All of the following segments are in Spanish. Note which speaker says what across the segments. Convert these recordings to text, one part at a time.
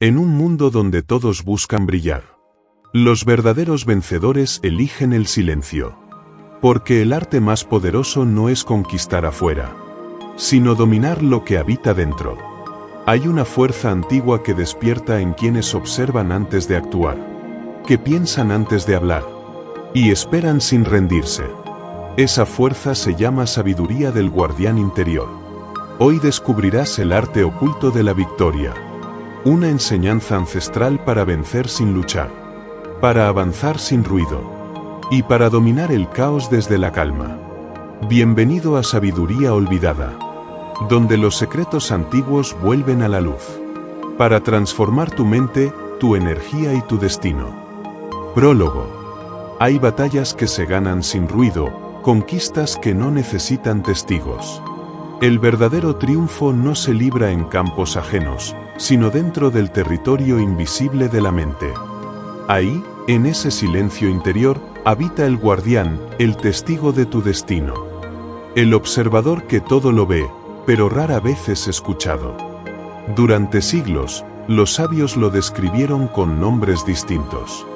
Speaker 1: En un mundo donde todos buscan brillar, los verdaderos vencedores eligen el silencio. Porque el arte más poderoso no es conquistar afuera, sino dominar lo que habita dentro. Hay una fuerza antigua que despierta en quienes observan antes de actuar, que piensan antes de hablar, y esperan sin rendirse. Esa fuerza se llama sabiduría del guardián interior. Hoy descubrirás el arte oculto de la victoria. Una enseñanza ancestral para vencer sin luchar, para avanzar sin ruido, y para dominar el caos desde la calma. Bienvenido a Sabiduría Olvidada, donde los secretos antiguos vuelven a la luz, para transformar tu mente, tu energía y tu destino. Prólogo. Hay batallas que se ganan sin ruido, conquistas que no necesitan testigos. El verdadero triunfo no se libra en campos ajenos, sino dentro del territorio invisible de la mente. Ahí, en ese silencio interior, habita el guardián, el testigo de tu destino. El observador que todo lo ve, pero rara vez es escuchado. Durante siglos, los sabios lo describieron con nombres distintos.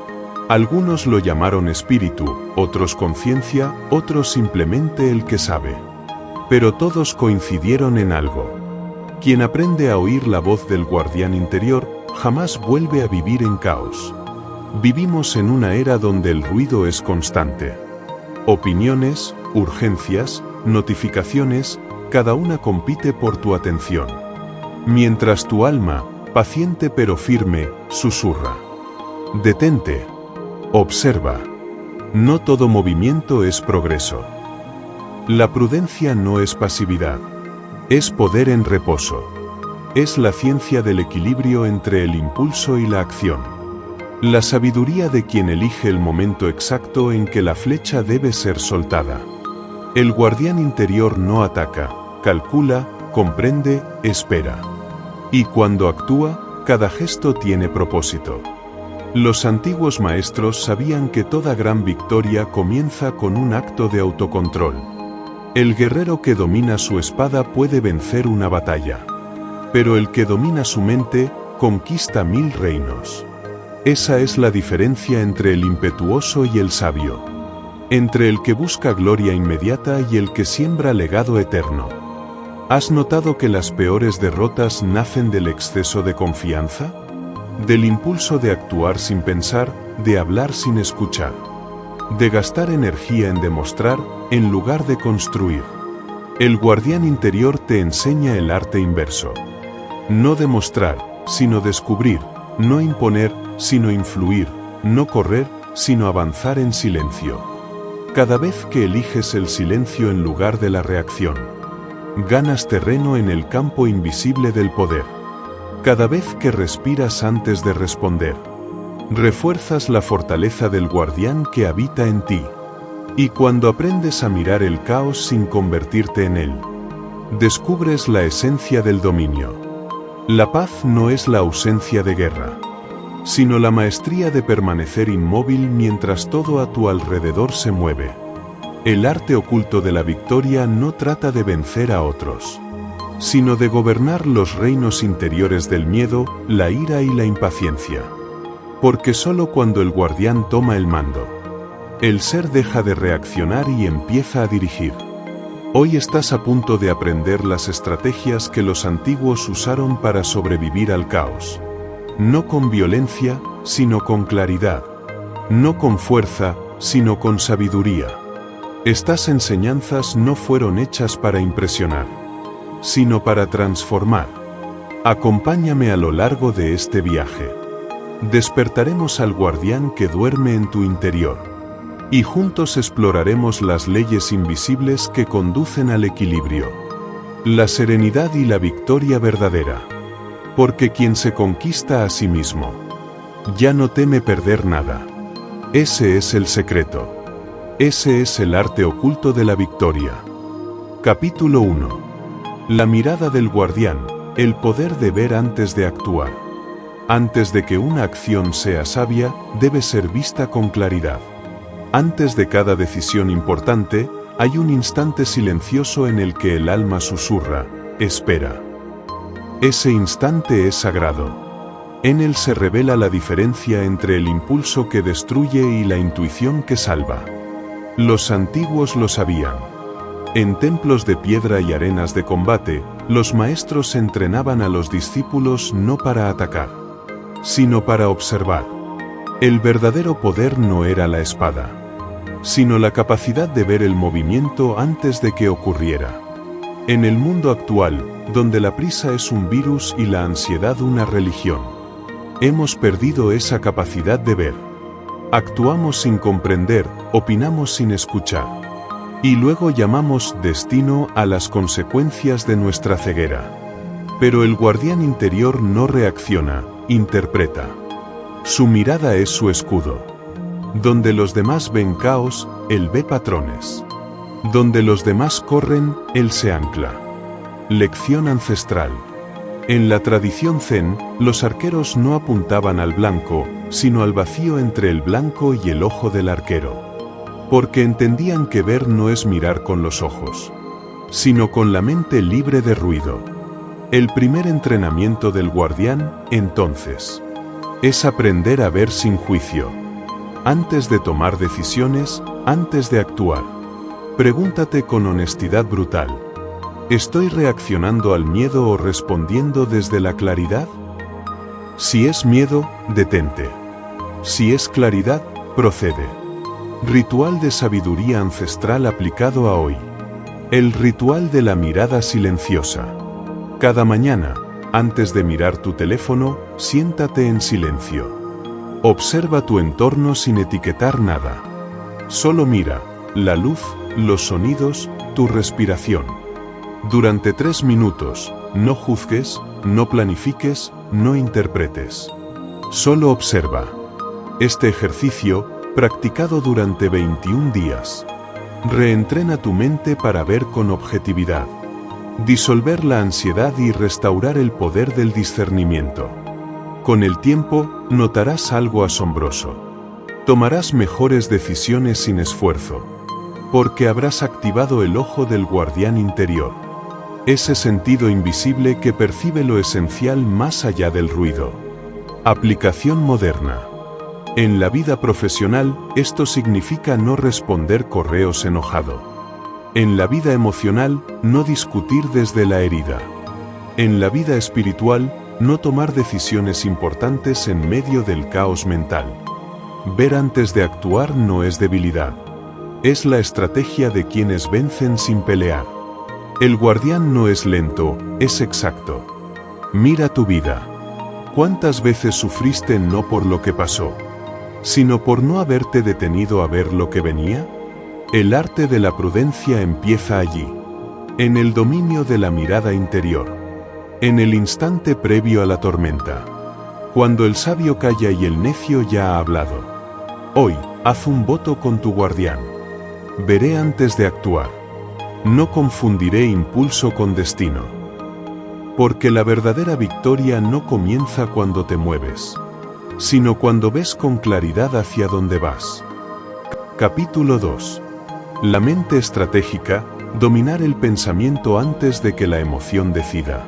Speaker 1: Algunos lo llamaron espíritu, otros conciencia, otros simplemente el que sabe. Pero todos coincidieron en algo. Quien aprende a oír la voz del guardián interior, jamás vuelve a vivir en caos. Vivimos en una era donde el ruido es constante. Opiniones, urgencias, notificaciones, cada una compite por tu atención. Mientras tu alma, paciente pero firme, susurra. Detente. Observa. No todo movimiento es progreso. La prudencia no es pasividad. Es poder en reposo. Es la ciencia del equilibrio entre el impulso y la acción. La sabiduría de quien elige el momento exacto en que la flecha debe ser soltada. El guardián interior no ataca, calcula, comprende, espera. Y cuando actúa, cada gesto tiene propósito. Los antiguos maestros sabían que toda gran victoria comienza con un acto de autocontrol. El guerrero que domina su espada puede vencer una batalla. Pero el que domina su mente, conquista 1000 reinos. Esa es la diferencia entre el impetuoso y el sabio. Entre el que busca gloria inmediata y el que siembra legado eterno. ¿Has notado que las peores derrotas nacen del exceso de confianza? Del impulso de actuar sin pensar, de hablar sin escuchar. De gastar energía en demostrar, en lugar de construir. El guardián interior te enseña el arte inverso. No demostrar, sino descubrir. No imponer, sino influir. No correr, sino avanzar en silencio. Cada vez que eliges el silencio en lugar de la reacción, ganas terreno en el campo invisible del poder. Cada vez que respiras antes de responder, refuerzas la fortaleza del guardián que habita en ti. Y cuando aprendes a mirar el caos sin convertirte en él, descubres la esencia del dominio. La paz no es la ausencia de guerra, sino la maestría de permanecer inmóvil mientras todo a tu alrededor se mueve. El arte oculto de la victoria no trata de vencer a otros, sino de gobernar los reinos interiores del miedo, la ira y la impaciencia. Porque solo cuando el guardián toma el mando, el ser deja de reaccionar y empieza a dirigir. Hoy estás a punto de aprender las estrategias que los antiguos usaron para sobrevivir al caos. No con violencia, sino con claridad. No con fuerza, sino con sabiduría. Estas enseñanzas no fueron hechas para impresionar, sino para transformar. Acompáñame a lo largo de este viaje. Despertaremos al guardián que duerme en tu interior. Y juntos exploraremos las leyes invisibles que conducen al equilibrio, la serenidad y la victoria verdadera. Porque quien se conquista a sí mismo, ya no teme perder nada. Ese es el secreto. Ese es el arte oculto de la victoria. Capítulo 1. La mirada del guardián, el poder de ver antes de actuar. Antes de que una acción sea sabia, debe ser vista con claridad. Antes de cada decisión importante, hay un instante silencioso en el que el alma susurra, espera. Ese instante es sagrado. En él se revela la diferencia entre el impulso que destruye y la intuición que salva. Los antiguos lo sabían. En templos de piedra y arenas de combate, los maestros entrenaban a los discípulos no para atacar, sino para observar. El verdadero poder no era la espada, sino la capacidad de ver el movimiento antes de que ocurriera. En el mundo actual, donde la prisa es un virus y la ansiedad una religión, hemos perdido esa capacidad de ver. Actuamos sin comprender, opinamos sin escuchar. Y luego llamamos destino a las consecuencias de nuestra ceguera. Pero el guardián interior no reacciona, interpreta. Su mirada es su escudo. Donde los demás ven caos, él ve patrones. Donde los demás corren, él se ancla. Lección ancestral. En la tradición zen, los arqueros no apuntaban al blanco, sino al vacío entre el blanco y el ojo del arquero. Porque entendían que ver no es mirar con los ojos, sino con la mente libre de ruido. El primer entrenamiento del guardián, entonces, es aprender a ver sin juicio. Antes de tomar decisiones, antes de actuar, pregúntate con honestidad brutal: ¿estoy reaccionando al miedo o respondiendo desde la claridad? Si es miedo, detente. Si es claridad, procede. Ritual de sabiduría ancestral aplicado a hoy. El ritual de la mirada silenciosa. Cada mañana, antes de mirar tu teléfono, siéntate en silencio. Observa tu entorno sin etiquetar nada. Solo mira la luz, los sonidos, tu respiración. Durante 3 minutos, no juzgues, no planifiques, no interpretes. Solo observa. Este ejercicio, practicado durante 21 días, reentrena tu mente para ver con objetividad, disolver la ansiedad y restaurar el poder del discernimiento. Con el tiempo, notarás algo asombroso. Tomarás mejores decisiones sin esfuerzo, porque habrás activado el ojo del guardián interior, ese sentido invisible que percibe lo esencial más allá del ruido. Aplicación moderna. En la vida profesional, esto significa no responder correos enojado. En la vida emocional, no discutir desde la herida. En la vida espiritual, no tomar decisiones importantes en medio del caos mental. Ver antes de actuar no es debilidad. Es la estrategia de quienes vencen sin pelear. El guardián no es lento, es exacto. Mira tu vida. ¿Cuántas veces sufriste no por lo que pasó, sino por no haberte detenido a ver lo que venía? El arte de la prudencia empieza allí, en el dominio de la mirada interior, en el instante previo a la tormenta, cuando el sabio calla y el necio ya ha hablado. Hoy, haz un voto con tu guardián. Veré antes de actuar. No confundiré impulso con destino. Porque la verdadera victoria no comienza cuando te mueves, sino cuando ves con claridad hacia dónde vas. Capítulo 2. La mente estratégica, dominar el pensamiento antes de que la emoción decida.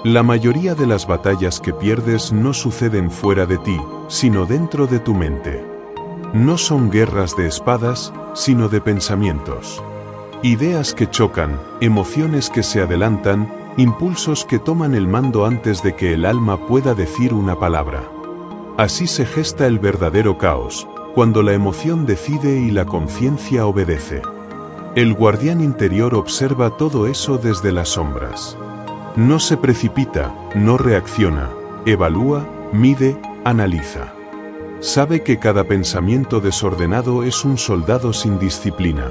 Speaker 1: La mayoría de las batallas que pierdes no suceden fuera de ti, sino dentro de tu mente. No son guerras de espadas, sino de pensamientos. Ideas que chocan, emociones que se adelantan, impulsos que toman el mando antes de que el alma pueda decir una palabra. Así se gesta el verdadero caos, cuando la emoción decide y la conciencia obedece. El guardián interior observa todo eso desde las sombras. No se precipita, no reacciona, evalúa, mide, analiza. Sabe que cada pensamiento desordenado es un soldado sin disciplina.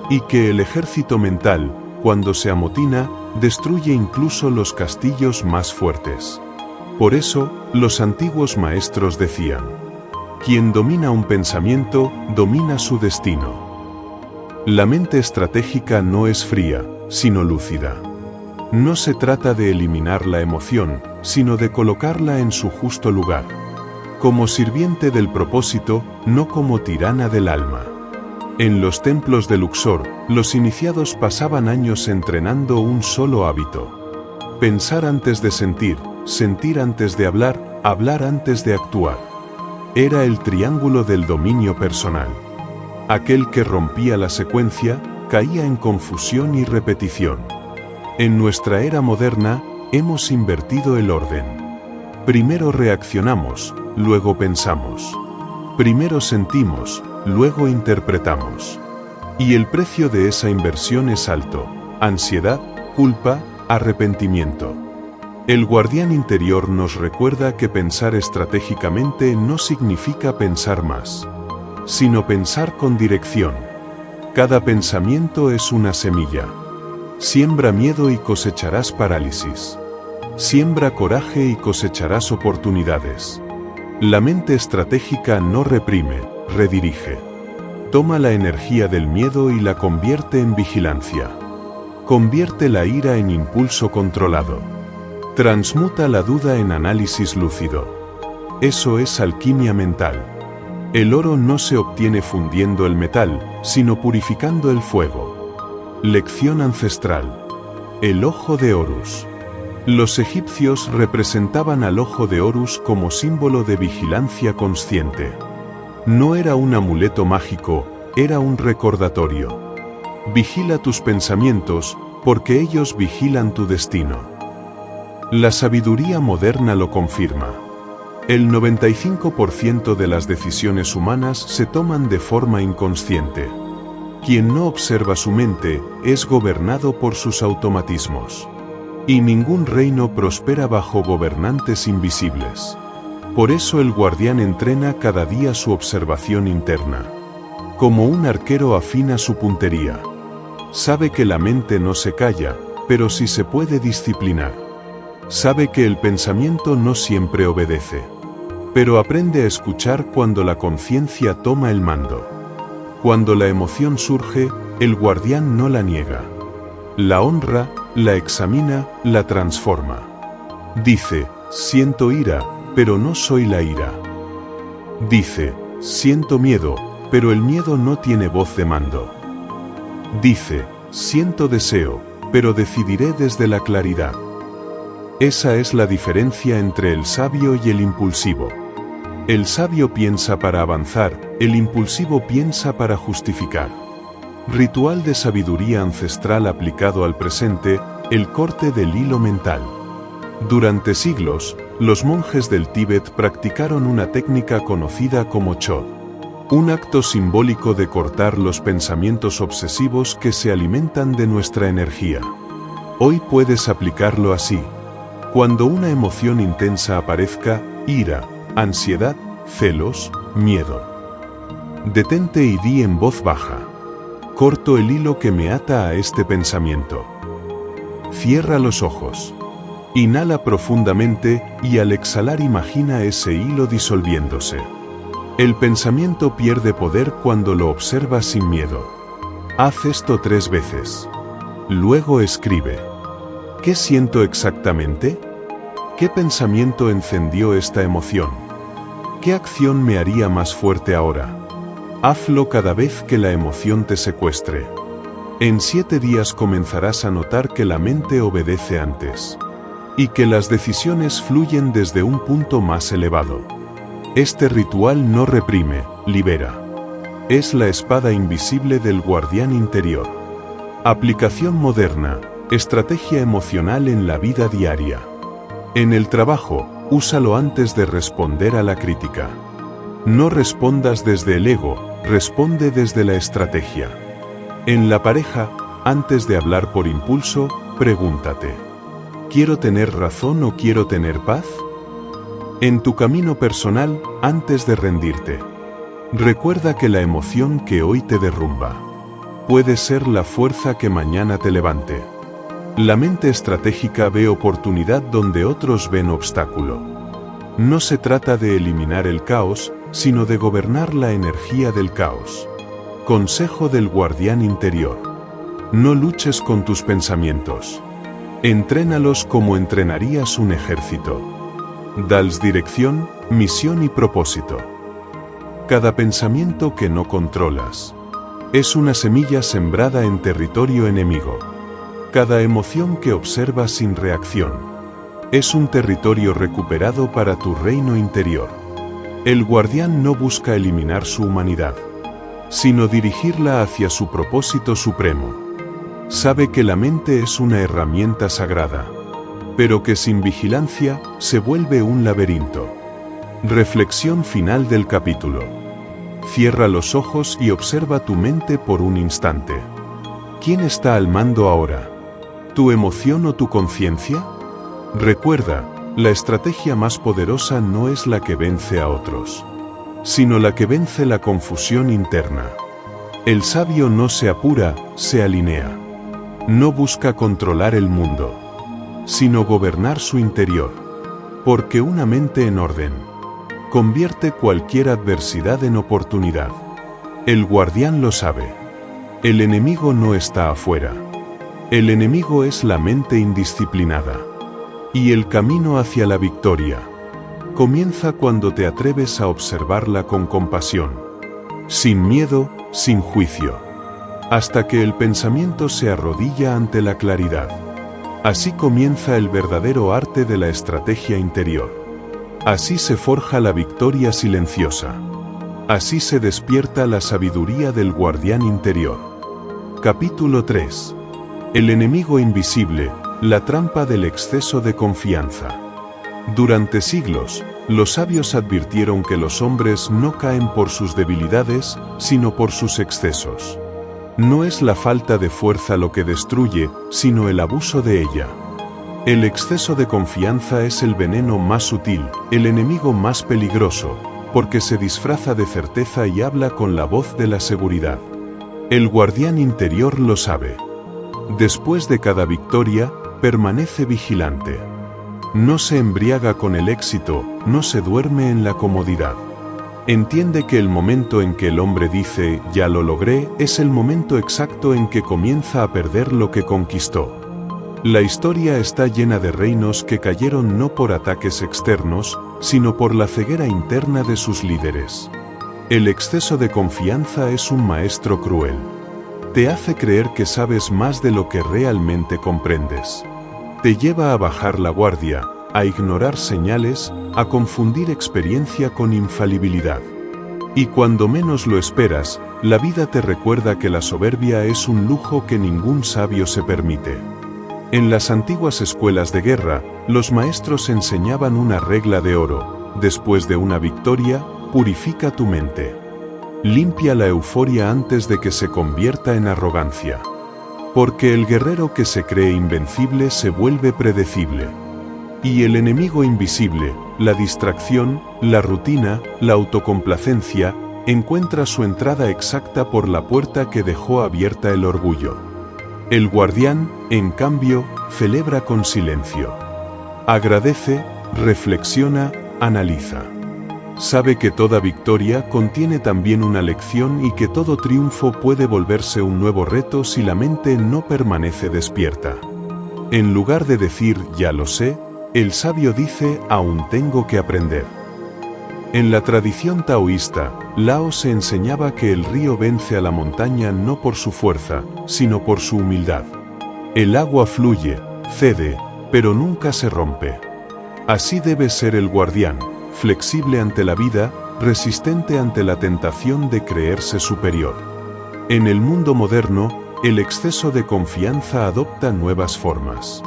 Speaker 1: Y que el ejército mental, cuando se amotina, destruye incluso los castillos más fuertes. Por eso, los antiguos maestros decían: quien domina un pensamiento, domina su destino. La mente estratégica no es fría, sino lúcida. No se trata de eliminar la emoción, sino de colocarla en su justo lugar. Como sirviente del propósito, no como tirana del alma. En los templos de Luxor, los iniciados pasaban años entrenando un solo hábito: pensar antes de sentir, sentir antes de hablar, hablar antes de actuar. Era el triángulo del dominio personal. Aquel que rompía la secuencia, caía en confusión y repetición. En nuestra era moderna, hemos invertido el orden. Primero reaccionamos, luego pensamos. Primero sentimos, luego interpretamos. Y el precio de esa inversión es alto: ansiedad, culpa, arrepentimiento. El guardián interior nos recuerda que pensar estratégicamente no significa pensar más, sino pensar con dirección. Cada pensamiento es una semilla. Siembra miedo y cosecharás parálisis. Siembra coraje y cosecharás oportunidades. La mente estratégica no reprime, redirige. Toma la energía del miedo y la convierte en vigilancia. Convierte la ira en impulso controlado. Transmuta la duda en análisis lúcido. Eso es alquimia mental. El oro no se obtiene fundiendo el metal, sino purificando el fuego. Lección ancestral. El ojo de Horus. Los egipcios representaban al ojo de Horus como símbolo de vigilancia consciente. No era un amuleto mágico, era un recordatorio. Vigila tus pensamientos, porque ellos vigilan tu destino. La sabiduría moderna lo confirma. El 95% de las decisiones humanas se toman de forma inconsciente. Quien no observa su mente, es gobernado por sus automatismos. Y ningún reino prospera bajo gobernantes invisibles. Por eso el guardián entrena cada día su observación interna. Como un arquero afina su puntería. Sabe que la mente no se calla, pero sí se puede disciplinar. Sabe que el pensamiento no siempre obedece. Pero aprende a escuchar cuando la conciencia toma el mando. Cuando la emoción surge, el guardián no la niega. La honra, la examina, la transforma. Dice: siento ira, pero no soy la ira. Dice: siento miedo, pero el miedo no tiene voz de mando. Dice: siento deseo, pero decidiré desde la claridad. Esa es la diferencia entre el sabio y el impulsivo. El sabio piensa para avanzar, el impulsivo piensa para justificar. Ritual de sabiduría ancestral aplicado al presente, el corte del hilo mental. Durante siglos, los monjes del Tíbet practicaron una técnica conocida como Chod. Un acto simbólico de cortar los pensamientos obsesivos que se alimentan de nuestra energía. Hoy puedes aplicarlo así. Cuando una emoción intensa aparezca, ira, ansiedad, celos, miedo. Detente y di en voz baja: corto el hilo que me ata a este pensamiento. Cierra los ojos. Inhala profundamente y al exhalar imagina ese hilo disolviéndose. El pensamiento pierde poder cuando lo observas sin miedo. Haz esto 3 veces. Luego escribe: ¿qué siento exactamente? ¿Qué pensamiento encendió esta emoción? ¿Qué acción me haría más fuerte ahora? Hazlo cada vez que la emoción te secuestre. En 7 días comenzarás a notar que la mente obedece antes. Y que las decisiones fluyen desde un punto más elevado. Este ritual no reprime, libera. Es la espada invisible del guardián interior. Aplicación moderna, estrategia emocional en la vida diaria. En el trabajo, úsalo antes de responder a la crítica. No respondas desde el ego, responde desde la estrategia. En la pareja, antes de hablar por impulso, pregúntate: ¿quiero tener razón o quiero tener paz? En tu camino personal, antes de rendirte, recuerda que la emoción que hoy te derrumba puede ser la fuerza que mañana te levante. La mente estratégica ve oportunidad donde otros ven obstáculo. No se trata de eliminar el caos, sino de gobernar la energía del caos. Consejo del guardián interior: no luches con tus pensamientos. Entrénalos como entrenarías un ejército. Dales dirección, misión y propósito. Cada pensamiento que no controlas es una semilla sembrada en territorio enemigo. Cada emoción que observas sin reacción Es un territorio recuperado para tu reino interior. El guardián no busca eliminar su humanidad, sino dirigirla hacia su propósito supremo. Sabe que la mente es una herramienta sagrada, pero que sin vigilancia se vuelve un laberinto. Reflexión final del capítulo. Cierra los ojos y observa tu mente por un instante. ¿Quién está al mando ahora? ¿Tu emoción o tu conciencia? Recuerda, la estrategia más poderosa no es la que vence a otros, sino la que vence la confusión interna. El sabio no se apura, se alinea. No busca controlar el mundo, sino gobernar su interior. Porque una mente en orden convierte cualquier adversidad en oportunidad. El guardián lo sabe. El enemigo no está afuera. El enemigo es la mente indisciplinada. Y el camino hacia la victoria comienza cuando te atreves a observarla con compasión, sin miedo, sin juicio, hasta que el pensamiento se arrodilla ante la claridad. Así comienza el verdadero arte de la estrategia interior. Así se forja la victoria silenciosa. Así se despierta la sabiduría del guardián interior. Capítulo 3. El enemigo invisible, la trampa del exceso de confianza. Durante siglos, los sabios advirtieron que los hombres no caen por sus debilidades, sino por sus excesos. No es la falta de fuerza lo que destruye, sino el abuso de ella. El exceso de confianza es el veneno más sutil, el enemigo más peligroso, porque se disfraza de certeza y habla con la voz de la seguridad. El guardián interior lo sabe. Después de cada victoria, permanece vigilante. No se embriaga con el éxito, no se duerme en la comodidad. Entiende que el momento en que el hombre dice, ya lo logré, es el momento exacto en que comienza a perder lo que conquistó. La historia está llena de reinos que cayeron no por ataques externos, sino por la ceguera interna de sus líderes. El exceso de confianza es un maestro cruel. Te hace creer que sabes más de lo que realmente comprendes. Te lleva a bajar la guardia, a ignorar señales, a confundir experiencia con infalibilidad. Y cuando menos lo esperas, la vida te recuerda que la soberbia es un lujo que ningún sabio se permite. En las antiguas escuelas de guerra, los maestros enseñaban una regla de oro: después de una victoria, purifica tu mente. Limpia la euforia antes de que se convierta en arrogancia. Porque el guerrero que se cree invencible se vuelve predecible. Y el enemigo invisible, la distracción, la rutina, la autocomplacencia, encuentra su entrada exacta por la puerta que dejó abierta el orgullo. El guardián, en cambio, celebra con silencio. Agradece, reflexiona, analiza. Sabe que toda victoria contiene también una lección y que todo triunfo puede volverse un nuevo reto si la mente no permanece despierta. En lugar de decir, ya lo sé, el sabio dice, aún tengo que aprender. En la tradición taoísta, Lao se enseñaba que el río vence a la montaña no por su fuerza, sino por su humildad. El agua fluye, cede, pero nunca se rompe. Así debe ser el guardián, flexible ante la vida, resistente ante la tentación de creerse superior. En el mundo moderno, el exceso de confianza adopta nuevas formas.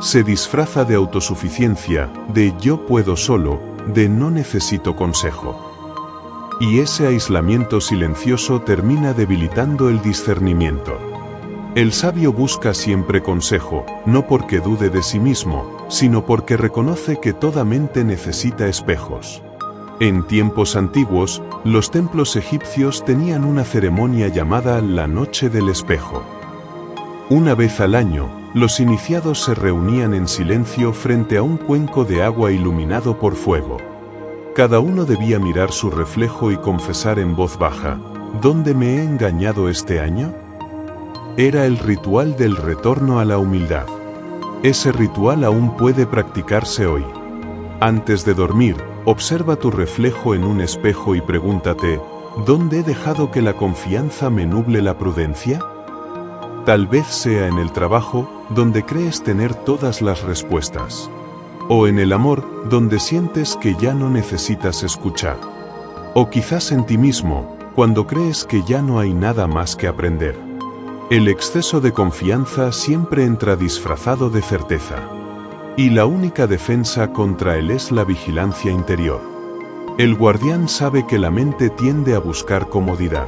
Speaker 1: Se disfraza de autosuficiencia, de yo puedo solo, de no necesito consejo. Y ese aislamiento silencioso termina debilitando el discernimiento. El sabio busca siempre consejo, no porque dude de sí mismo, sino porque reconoce que toda mente necesita espejos. En tiempos antiguos, los templos egipcios tenían una ceremonia llamada la Noche del Espejo. Una vez al año, los iniciados se reunían en silencio frente a un cuenco de agua iluminado por fuego. Cada uno debía mirar su reflejo y confesar en voz baja, ¿dónde me he engañado este año? Era el ritual del retorno a la humildad. Ese ritual aún puede practicarse hoy. Antes de dormir, observa tu reflejo en un espejo y pregúntate, ¿dónde he dejado que la confianza me nuble la prudencia? Tal vez sea en el trabajo, donde crees tener todas las respuestas. O en el amor, donde sientes que ya no necesitas escuchar. O quizás en ti mismo, cuando crees que ya no hay nada más que aprender. El exceso de confianza siempre entra disfrazado de certeza. Y la única defensa contra él es la vigilancia interior. El guardián sabe que la mente tiende a buscar comodidad.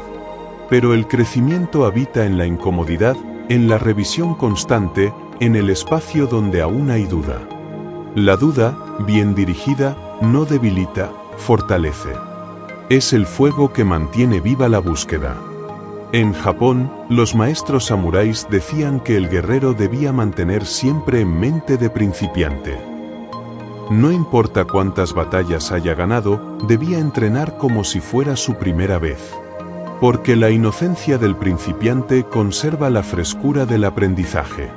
Speaker 1: Pero el crecimiento habita en la incomodidad, en la revisión constante, en el espacio donde aún hay duda. La duda, bien dirigida, no debilita, fortalece. Es el fuego que mantiene viva la búsqueda. En Japón, los maestros samuráis decían que el guerrero debía mantener siempre en mente de principiante. No importa cuántas batallas haya ganado, debía entrenar como si fuera su primera vez. Porque la inocencia del principiante conserva la frescura del aprendizaje.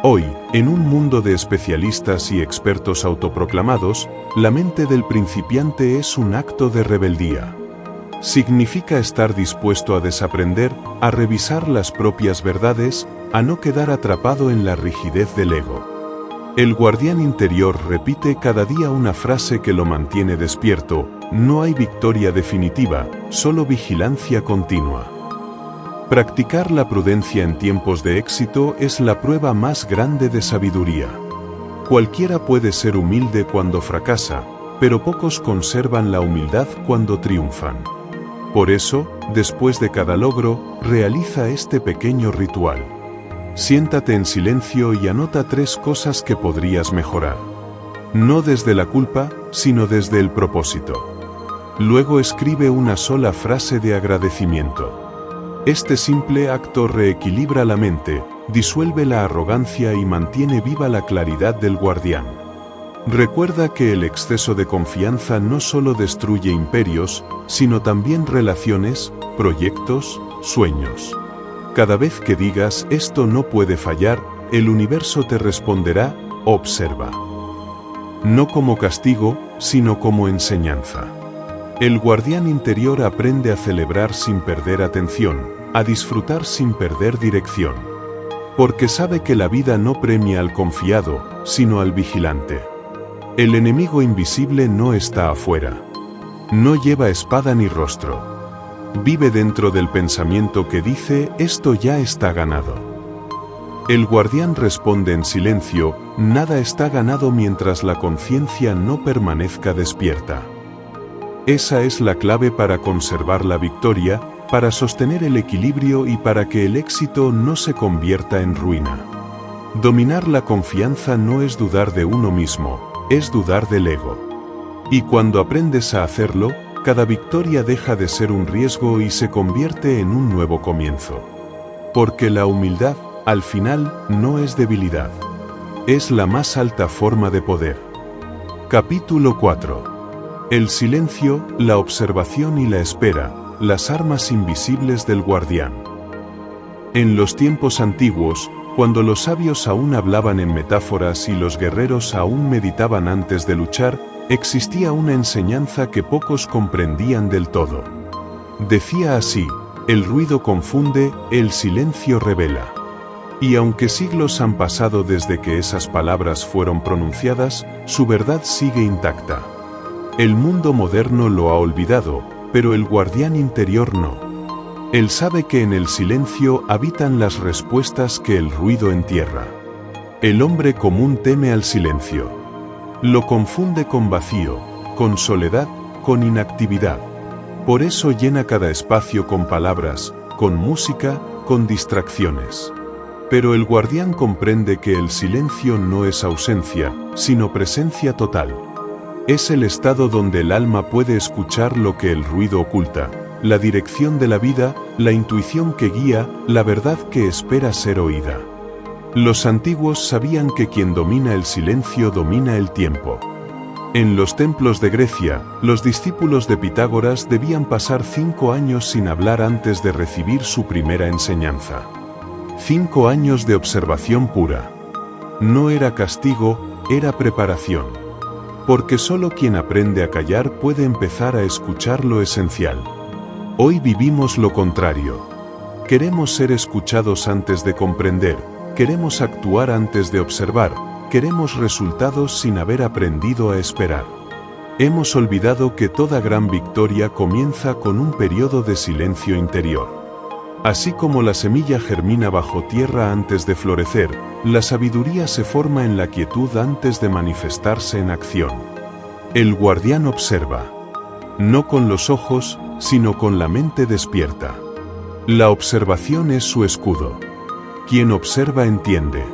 Speaker 1: Hoy, en un mundo de especialistas y expertos autoproclamados, la mente del principiante es un acto de rebeldía. Significa estar dispuesto a desaprender, a revisar las propias verdades, a no quedar atrapado en la rigidez del ego. El guardián interior repite cada día una frase que lo mantiene despierto: no hay victoria definitiva, solo vigilancia continua. Practicar la prudencia en tiempos de éxito es la prueba más grande de sabiduría. Cualquiera puede ser humilde cuando fracasa, pero pocos conservan la humildad cuando triunfan. Por eso, después de cada logro, realiza este pequeño ritual. Siéntate en silencio y anota 3 cosas que podrías mejorar. No desde la culpa, sino desde el propósito. Luego escribe una sola frase de agradecimiento. Este simple acto reequilibra la mente, disuelve la arrogancia y mantiene viva la claridad del guardián. Recuerda que el exceso de confianza no solo destruye imperios, sino también relaciones, proyectos, sueños. Cada vez que digas "esto no puede fallar", el universo te responderá: observa. No como castigo, sino como enseñanza. El guardián interior aprende a celebrar sin perder atención, a disfrutar sin perder dirección. Porque sabe que la vida no premia al confiado, sino al vigilante. El enemigo invisible no está afuera. No lleva espada ni rostro. Vive dentro del pensamiento que dice: esto ya está ganado. El guardián responde en silencio: nada está ganado mientras la conciencia no permanezca despierta. Esa es la clave para conservar la victoria, para sostener el equilibrio y para que el éxito no se convierta en ruina. Dominar la confianza no es dudar de uno mismo, es dudar del ego. Y cuando aprendes a hacerlo, cada victoria deja de ser un riesgo y se convierte en un nuevo comienzo. Porque la humildad, al final, no es debilidad. Es la más alta forma de poder. Capítulo 4. El silencio, la observación y la espera, las armas invisibles del guardián. En los tiempos antiguos, cuando los sabios aún hablaban en metáforas y los guerreros aún meditaban antes de luchar, existía una enseñanza que pocos comprendían del todo. Decía así: el ruido confunde, el silencio revela. Y aunque siglos han pasado desde que esas palabras fueron pronunciadas, su verdad sigue intacta. El mundo moderno lo ha olvidado, pero el guardián interior no. Él sabe que en el silencio habitan las respuestas que el ruido entierra. El hombre común teme al silencio. Lo confunde con vacío, con soledad, con inactividad. Por eso llena cada espacio con palabras, con música, con distracciones. Pero el guardián comprende que el silencio no es ausencia, sino presencia total. Es el estado donde el alma puede escuchar lo que el ruido oculta, la dirección de la vida, la intuición que guía, la verdad que espera ser oída. Los antiguos sabían que quien domina el silencio domina el tiempo. En los templos de Grecia, los discípulos de Pitágoras debían pasar 5 años sin hablar antes de recibir su primera enseñanza. 5 años de observación pura. No era castigo, era preparación. Porque solo quien aprende a callar puede empezar a escuchar lo esencial. Hoy vivimos lo contrario. Queremos ser escuchados antes de comprender, queremos actuar antes de observar, queremos resultados sin haber aprendido a esperar. Hemos olvidado que toda gran victoria comienza con un periodo de silencio interior. Así como la semilla germina bajo tierra antes de florecer, la sabiduría se forma en la quietud antes de manifestarse en acción. El guardián observa. No con los ojos, sino con la mente despierta. La observación es su escudo. Quien observa entiende.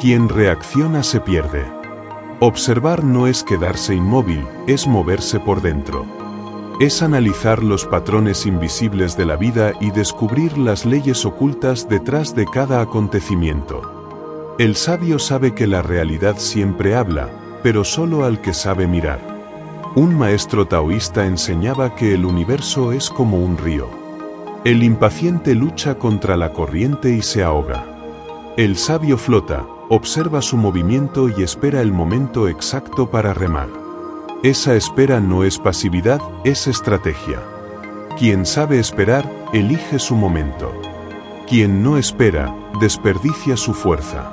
Speaker 1: Quien reacciona se pierde. Observar no es quedarse inmóvil, es moverse por dentro. Es analizar los patrones invisibles de la vida y descubrir las leyes ocultas detrás de cada acontecimiento. El sabio sabe que la realidad siempre habla, pero solo al que sabe mirar. Un maestro taoísta enseñaba que el universo es como un río. El impaciente lucha contra la corriente y se ahoga. El sabio flota, observa su movimiento y espera el momento exacto para remar. Esa espera no es pasividad, es estrategia. Quien sabe esperar, elige su momento. Quien no espera, desperdicia su fuerza.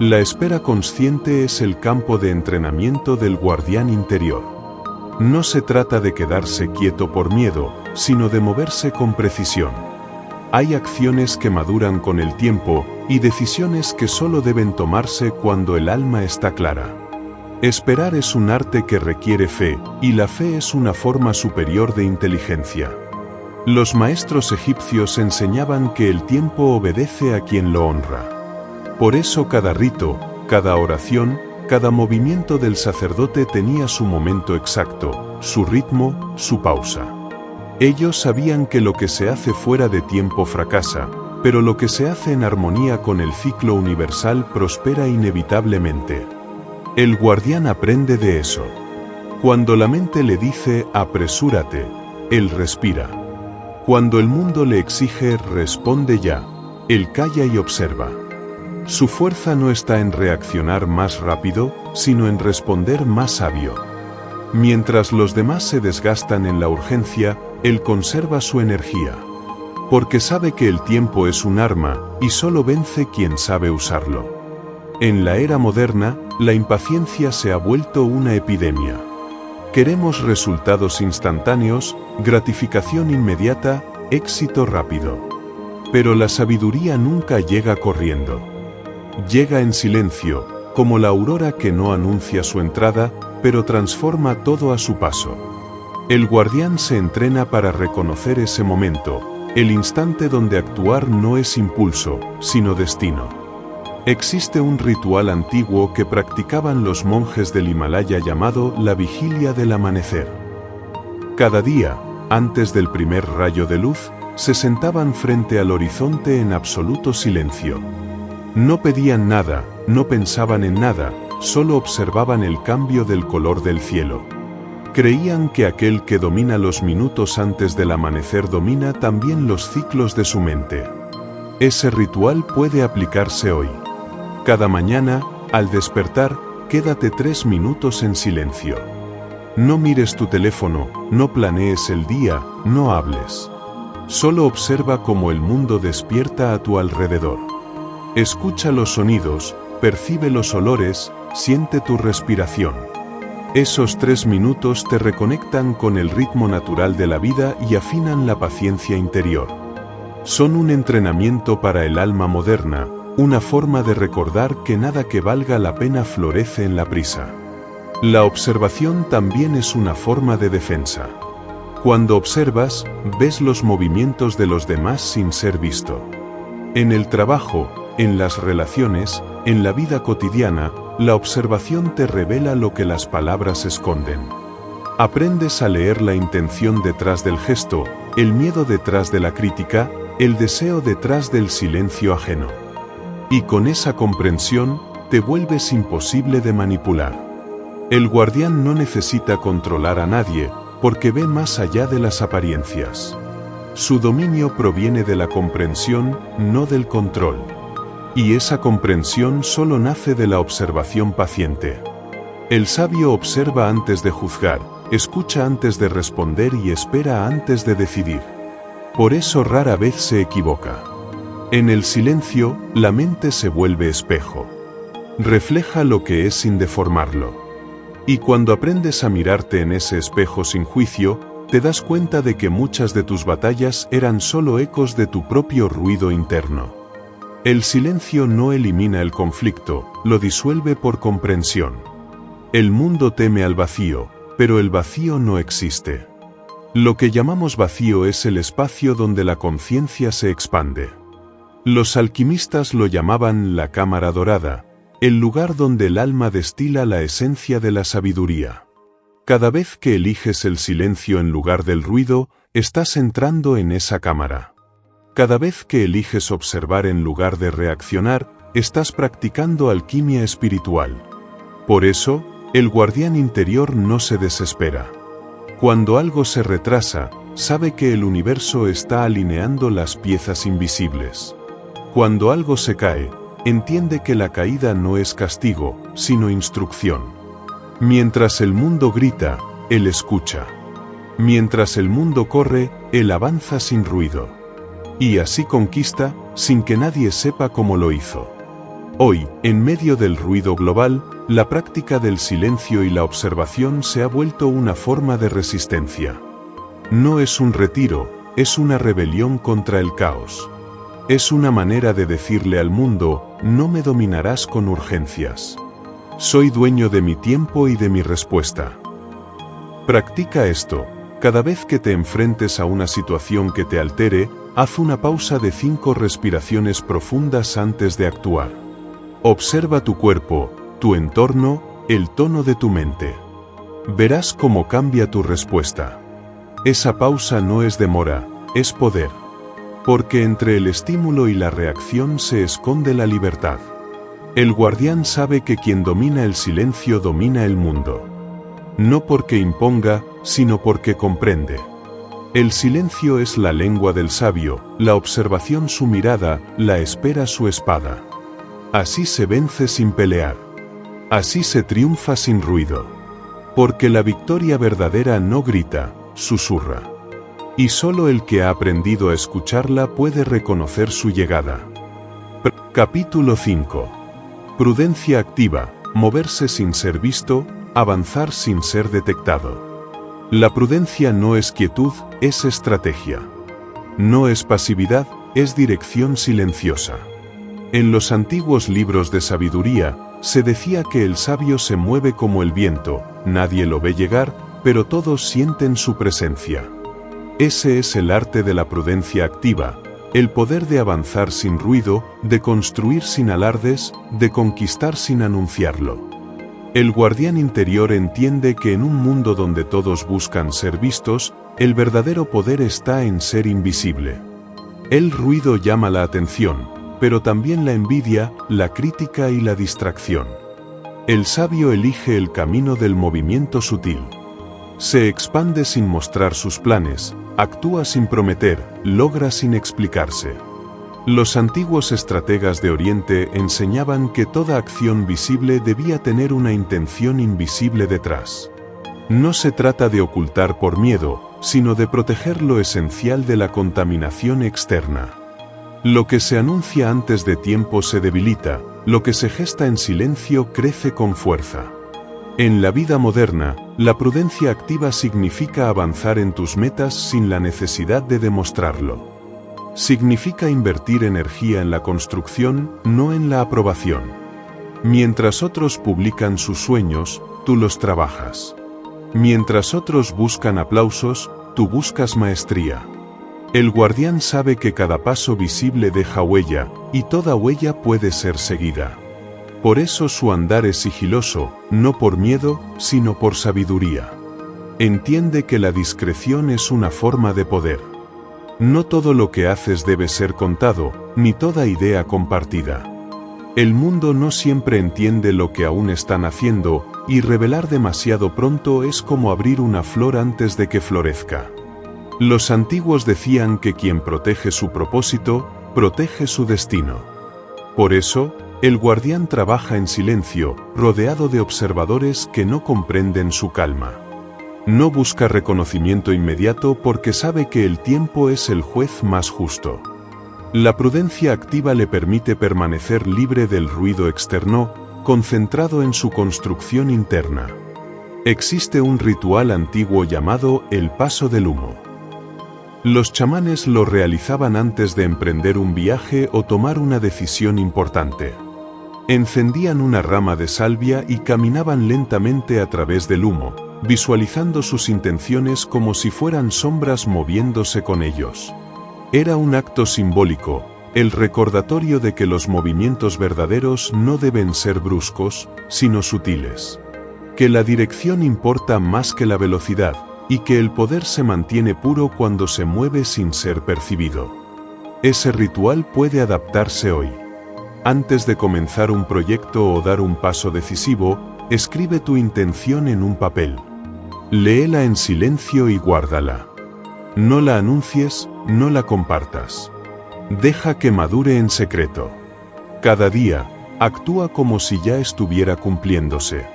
Speaker 1: La espera consciente es el campo de entrenamiento del guardián interior. No se trata de quedarse quieto por miedo, sino de moverse con precisión. Hay acciones que maduran con el tiempo, y decisiones que solo deben tomarse cuando el alma está clara. Esperar es un arte que requiere fe, y la fe es una forma superior de inteligencia. Los maestros egipcios enseñaban que el tiempo obedece a quien lo honra. Por eso cada rito, cada oración, cada movimiento del sacerdote tenía su momento exacto, su ritmo, su pausa. Ellos sabían que lo que se hace fuera de tiempo fracasa, pero lo que se hace en armonía con el ciclo universal prospera inevitablemente. El guardián aprende de eso. Cuando la mente le dice apresúrate, él respira. Cuando el mundo le exige responde ya, él calla y observa. Su fuerza no está en reaccionar más rápido, sino en responder más sabio. Mientras los demás se desgastan en la urgencia, él conserva su energía. Porque sabe que el tiempo es un arma, y solo vence quien sabe usarlo. En la era moderna, la impaciencia se ha vuelto una epidemia. Queremos resultados instantáneos, gratificación inmediata, éxito rápido. Pero la sabiduría nunca llega corriendo. Llega en silencio, como la aurora que no anuncia su entrada, pero transforma todo a su paso. El guardián se entrena para reconocer ese momento, el instante donde actuar no es impulso, sino destino. Existe un ritual antiguo que practicaban los monjes del Himalaya llamado la vigilia del amanecer. Cada día, antes del primer rayo de luz, se sentaban frente al horizonte en absoluto silencio. No pedían nada, no pensaban en nada, solo observaban el cambio del color del cielo. Creían que aquel que domina los minutos antes del amanecer domina también los ciclos de su mente. Ese ritual puede aplicarse hoy. Cada mañana, al despertar, quédate 3 minutos en silencio. No mires tu teléfono, no planees el día, no hables. Solo observa cómo el mundo despierta a tu alrededor. Escucha los sonidos, percibe los olores, siente tu respiración. Esos 3 minutos te reconectan con el ritmo natural de la vida y afinan la paciencia interior. Son un entrenamiento para el alma moderna, una forma de recordar que nada que valga la pena florece en la prisa. La observación también es una forma de defensa. Cuando observas, ves los movimientos de los demás sin ser visto. En el trabajo, en las relaciones, en la vida cotidiana, la observación te revela lo que las palabras esconden. Aprendes a leer la intención detrás del gesto, el miedo detrás de la crítica, el deseo detrás del silencio ajeno. Y con esa comprensión, te vuelves imposible de manipular. El guardián no necesita controlar a nadie, porque ve más allá de las apariencias. Su dominio proviene de la comprensión, no del control. Y esa comprensión solo nace de la observación paciente. El sabio observa antes de juzgar, escucha antes de responder y espera antes de decidir. Por eso rara vez se equivoca. En el silencio, la mente se vuelve espejo. refleja lo que es sin deformarlo. Y cuando aprendes a mirarte en ese espejo sin juicio, te das cuenta de que muchas de tus batallas eran solo ecos de tu propio ruido interno. El silencio no elimina el conflicto, lo disuelve por comprensión. El mundo teme al vacío, pero el vacío no existe. Lo que llamamos vacío es el espacio donde la conciencia se expande. Los alquimistas lo llamaban la cámara dorada, el lugar donde el alma destila la esencia de la sabiduría. Cada vez que eliges el silencio en lugar del ruido, estás entrando en esa cámara. Cada vez que eliges observar en lugar de reaccionar, estás practicando alquimia espiritual. Por eso, el guardián interior no se desespera. Cuando algo se retrasa, sabe que el universo está alineando las piezas invisibles. Cuando algo se cae, entiende que la caída no es castigo, sino instrucción. Mientras el mundo grita, él escucha. Mientras el mundo corre, él avanza sin ruido. Y así conquista, sin que nadie sepa cómo lo hizo. Hoy, en medio del ruido global, la práctica del silencio y la observación se ha vuelto una forma de resistencia. No es un retiro, es una rebelión contra el caos. Es una manera de decirle al mundo, no me dominarás con urgencias. Soy dueño de mi tiempo y de mi respuesta. Practica esto. Cada vez que te enfrentes a una situación que te altere, haz una pausa de 5 respiraciones profundas antes de actuar. Observa tu cuerpo, tu entorno, el tono de tu mente. Verás cómo cambia tu respuesta. Esa pausa no es demora, es poder. Porque entre el estímulo y la reacción se esconde la libertad. El guardián sabe que quien domina el silencio domina el mundo. No porque imponga, sino porque comprende. El silencio es la lengua del sabio, la observación su mirada, la espera su espada. Así se vence sin pelear. Así se triunfa sin ruido. Porque la victoria verdadera no grita, susurra. Y solo el que ha aprendido a escucharla puede reconocer su llegada. Capítulo 5. Prudencia activa, moverse sin ser visto, avanzar sin ser detectado. La prudencia no es quietud, es estrategia. No es pasividad, es dirección silenciosa. En los antiguos libros de sabiduría, se decía que el sabio se mueve como el viento, nadie lo ve llegar, pero todos sienten su presencia. Ese es el arte de la prudencia activa, el poder de avanzar sin ruido, de construir sin alardes, de conquistar sin anunciarlo. El guardián interior entiende que en un mundo donde todos buscan ser vistos, el verdadero poder está en ser invisible. El ruido llama la atención, pero también la envidia, la crítica y la distracción. El sabio elige el camino del movimiento sutil. Se expande sin mostrar sus planes, actúa sin prometer, logra sin explicarse. Los antiguos estrategas de Oriente enseñaban que toda acción visible debía tener una intención invisible detrás. No se trata de ocultar por miedo, sino de proteger lo esencial de la contaminación externa. Lo que se anuncia antes de tiempo se debilita, lo que se gesta en silencio crece con fuerza. En la vida moderna, la prudencia activa significa avanzar en tus metas sin la necesidad de demostrarlo. Significa invertir energía en la construcción, no en la aprobación. Mientras otros publican sus sueños, tú los trabajas. Mientras otros buscan aplausos, tú buscas maestría. El guardián sabe que cada paso visible deja huella, y toda huella puede ser seguida. Por eso su andar es sigiloso, no por miedo, sino por sabiduría. Entiende que la discreción es una forma de poder. No todo lo que haces debe ser contado, ni toda idea compartida. El mundo no siempre entiende lo que aún están haciendo, y revelar demasiado pronto es como abrir una flor antes de que florezca. Los antiguos decían que quien protege su propósito, protege su destino. Por eso, el guardián trabaja en silencio, rodeado de observadores que no comprenden su calma. No busca reconocimiento inmediato porque sabe que el tiempo es el juez más justo. La prudencia activa le permite permanecer libre del ruido externo, concentrado en su construcción interna. Existe un ritual antiguo llamado el paso del humo. Los chamanes lo realizaban antes de emprender un viaje o tomar una decisión importante. Encendían una rama de salvia y caminaban lentamente a través del humo, visualizando sus intenciones como si fueran sombras moviéndose con ellos. Era un acto simbólico, el recordatorio de que los movimientos verdaderos no deben ser bruscos, sino sutiles. Que la dirección importa más que la velocidad, y que el poder se mantiene puro cuando se mueve sin ser percibido. Ese ritual puede adaptarse hoy. Antes de comenzar un proyecto o dar un paso decisivo, escribe tu intención en un papel. Léela en silencio y guárdala. No la anuncies, no la compartas. Deja que madure en secreto. Cada día, actúa como si ya estuviera cumpliéndose.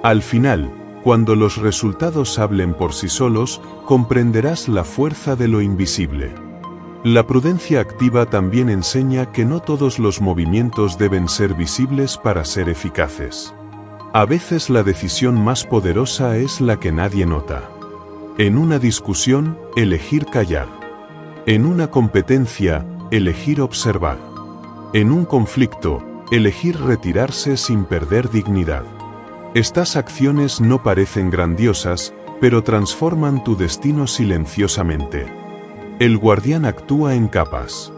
Speaker 1: Al final, cuando los resultados hablen por sí solos, comprenderás la fuerza de lo invisible. La prudencia activa también enseña que no todos los movimientos deben ser visibles para ser eficaces. A veces la decisión más poderosa es la que nadie nota. En una discusión, elegir callar. En una competencia, elegir observar. En un conflicto, elegir retirarse sin perder dignidad. Estas acciones no parecen grandiosas, pero transforman tu destino silenciosamente. El guardián actúa en capas.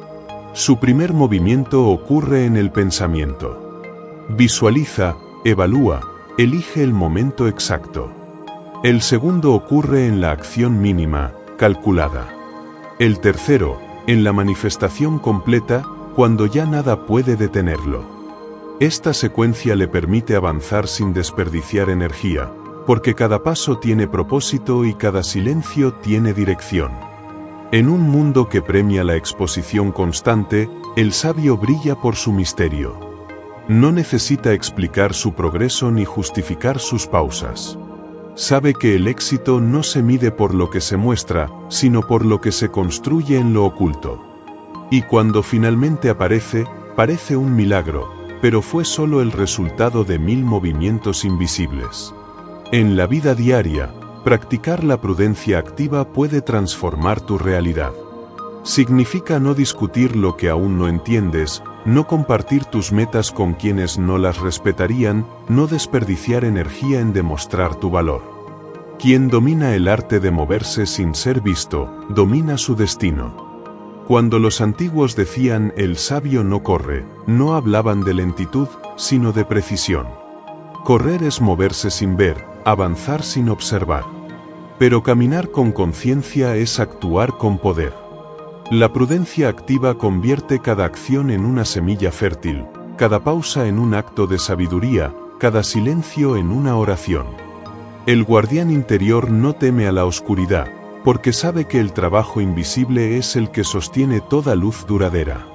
Speaker 1: Su primer movimiento ocurre en el pensamiento. Visualiza, evalúa, elige el momento exacto. El segundo ocurre en la acción mínima, calculada. El tercero, en la manifestación completa, cuando ya nada puede detenerlo. Esta secuencia le permite avanzar sin desperdiciar energía, porque cada paso tiene propósito y cada silencio tiene dirección. En un mundo que premia la exposición constante, el sabio brilla por su misterio. No necesita explicar su progreso ni justificar sus pausas. Sabe que el éxito no se mide por lo que se muestra, sino por lo que se construye en lo oculto. Y cuando finalmente aparece, parece un milagro, pero fue solo el resultado de 1000 movimientos invisibles. En la vida diaria, practicar la prudencia activa puede transformar tu realidad. Significa no discutir lo que aún no entiendes, no compartir tus metas con quienes no las respetarían, no desperdiciar energía en demostrar tu valor. Quien domina el arte de moverse sin ser visto, domina su destino. Cuando los antiguos decían "el sabio no corre", no hablaban de lentitud, sino de precisión. Correr es moverse sin ver, avanzar sin observar. Pero caminar con conciencia es actuar con poder. La prudencia activa convierte cada acción en una semilla fértil, cada pausa en un acto de sabiduría, cada silencio en una oración. El guardián interior no teme a la oscuridad, porque sabe que el trabajo invisible es el que sostiene toda luz duradera.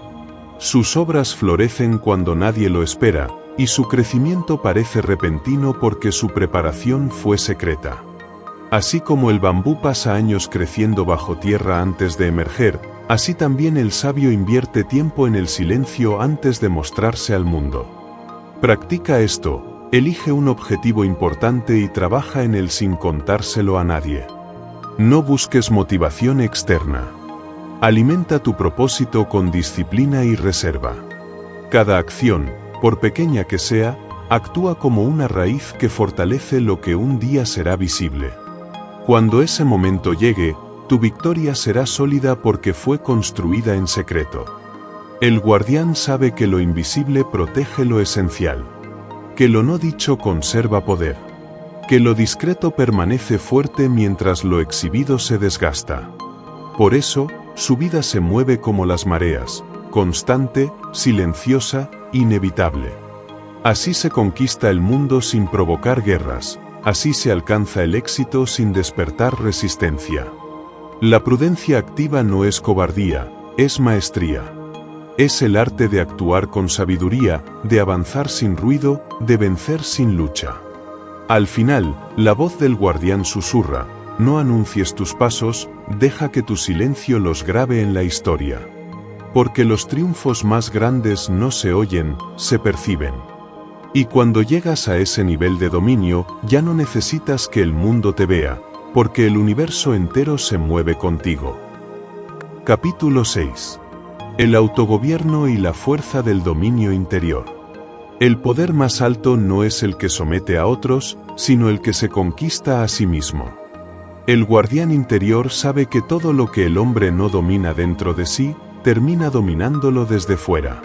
Speaker 1: Sus obras florecen cuando nadie lo espera, y su crecimiento parece repentino porque su preparación fue secreta. Así como el bambú pasa años creciendo bajo tierra antes de emerger, así también el sabio invierte tiempo en el silencio antes de mostrarse al mundo. Practica esto, elige un objetivo importante y trabaja en él sin contárselo a nadie. No busques motivación externa. Alimenta tu propósito con disciplina y reserva. Cada acción, por pequeña que sea, actúa como una raíz que fortalece lo que un día será visible. Cuando ese momento llegue, tu victoria será sólida porque fue construida en secreto. El guardián sabe que lo invisible protege lo esencial. Que lo no dicho conserva poder. Que lo discreto permanece fuerte mientras lo exhibido se desgasta. Por eso, su vida se mueve como las mareas, constante, silenciosa, inevitable. Así se conquista el mundo sin provocar guerras, así se alcanza el éxito sin despertar resistencia. La prudencia activa no es cobardía, es maestría. Es el arte de actuar con sabiduría, de avanzar sin ruido, de vencer sin lucha. Al final, la voz del guardián susurra: no anuncies tus pasos, deja que tu silencio los grabe en la historia. Porque los triunfos más grandes no se oyen, se perciben. Y cuando llegas a ese nivel de dominio, ya no necesitas que el mundo te vea, porque el universo entero se mueve contigo. Capítulo 6. El autogobierno y la fuerza del dominio interior. El poder más alto no es el que somete a otros, sino el que se conquista a sí mismo. El guardián interior sabe que todo lo que el hombre no domina dentro de sí, termina dominándolo desde fuera.